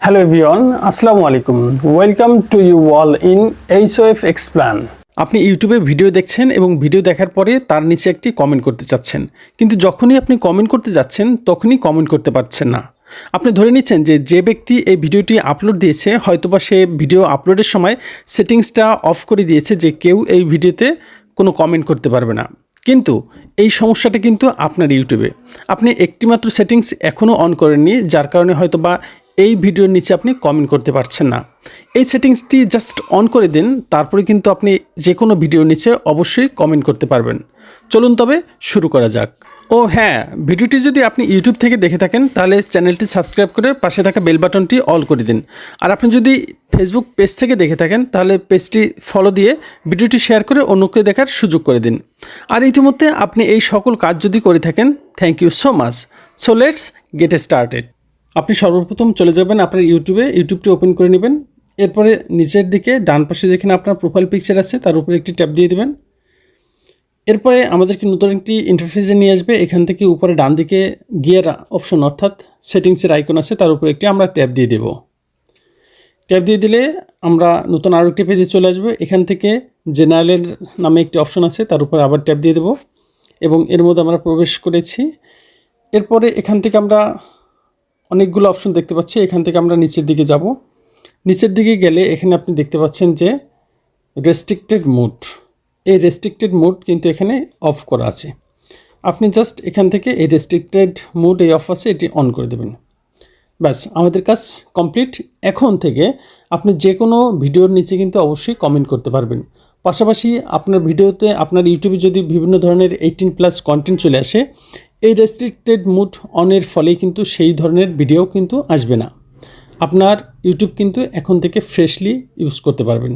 Hello everyone, আসসালামু আলাইকুম। Welcome to you all in HOF explain. আপনি ইউটিউবে ভিডিও দেখছেন এবং ভিডিও দেখার পরে তার নিচে একটি কমেন্ট করতে চাচ্ছেন, কিন্তু যখনই আপনি কমেন্ট করতে যাচ্ছেন তখনই কমেন্ট করতে পারছেন না। আপনি ধরে নিচ্ছেন যে ব্যক্তি এই ভিডিওটি আপলোড দিয়েছে হয়তোবা সে ভিডিও আপলোডের সময় সেটিংসটা অফ করে দিয়েছে যে কেউ এই ভিডিওতে কোনো কমেন্ট করতে পারবে না। কিন্তু এই সমস্যাটা কিন্তু আপনার ইউটিউবে আপনি একটিমাত্র সেটিংস এখনও অন করেননি, যার কারণে হয়তোবা এই ভিডিওর নিচে আপনি কমেন্ট করতে পারছেন না। এই সেটিংসটি জাস্ট অন করে দিন, তারপরে কিন্তু আপনি যে কোনো ভিডিওর নিচে অবশ্যই কমেন্ট করতে পারবেন। চলুন তবে শুরু করা যাক। ও হ্যাঁ, ভিডিওটি যদি আপনি ইউটিউব থেকে দেখে থাকেন তাহলে চ্যানেলটি সাবস্ক্রাইব করে পাশে থাকা বেল বাটনটি অল করে দিন। আর আপনি যদি ফেসবুক পেজ থেকে দেখে থাকেন তাহলে পেজটি ফলো দিয়ে ভিডিওটি শেয়ার করে অন্যকে দেখার সুযোগ করে দিন। আর ইতিমধ্যে আপনি এই সকল কাজ যদি করে থাকেন, thank you so much. So let's get started. আপনি সর্বপ্রথম চলে যাবেন আপনার ইউটিউবটি ওপেন করে নেবেন। এরপরে নিচের দিকে ডান পাশে যেখানে আপনার প্রোফাইল পিকচার আছে তার উপরে একটি ট্যাপ দিয়ে দেবেন। এরপরে আমাদেরকে নতুন একটি ইন্টারফেসে নিয়ে আসবে। এখান থেকে উপরে ডান দিকে গিয়ার অপশন অর্থাৎ সেটিংসের আইকন আছে, তার উপরে একটি আমরা ট্যাপ দিয়ে দেব। ট্যাপ দিয়ে দিলে আমরা নতুন আরও একটি পেজে চলে আসবো। এখান থেকে জেনারেলের নামে একটি অপশন আছে, তার উপরে আবার ট্যাপ দিয়ে দেব এবং এর মধ্যে আমরা প্রবেশ করেছি। এরপরে এখান থেকে আমরা অনেকগুলো অপশন দেখতে পাচ্ছি। এখান থেকে আমরা নিচের দিকে যাব। নিচের দিকে গেলে এখানে আপনি দেখতে পাচ্ছেন যে রেস্ট্রিক্টেড মোড, এই রেস্ট্রিক্টেড মোড কিন্তু এখানে অফ করা আছে। আপনি জাস্ট এখান থেকে এই রেস্ট্রিক্টেড মোড এই অফ আছে এটি অন করে দেবেন। ব্যাস, আমাদের কাজ কমপ্লিট। এখন থেকে আপনি যে কোনো ভিডিওর নিচে কিন্তু অবশ্যই কমেন্ট করতে পারবেন। পাশাপাশি আপনার ভিডিওতে আপনার ইউটিউবে যদি বিভিন্ন ধরনের 18+ কন্টেন্ট চলে আসে, এই রেস্ট্রিক্টেড মোড অনের ফলে কিন্তু সেই ধরনের ভিডিও কিন্তু আসবে না। আপনার ইউটিউব কিন্তু এখন থেকে ফ্রেশলি ইউজ করতে পারবেন।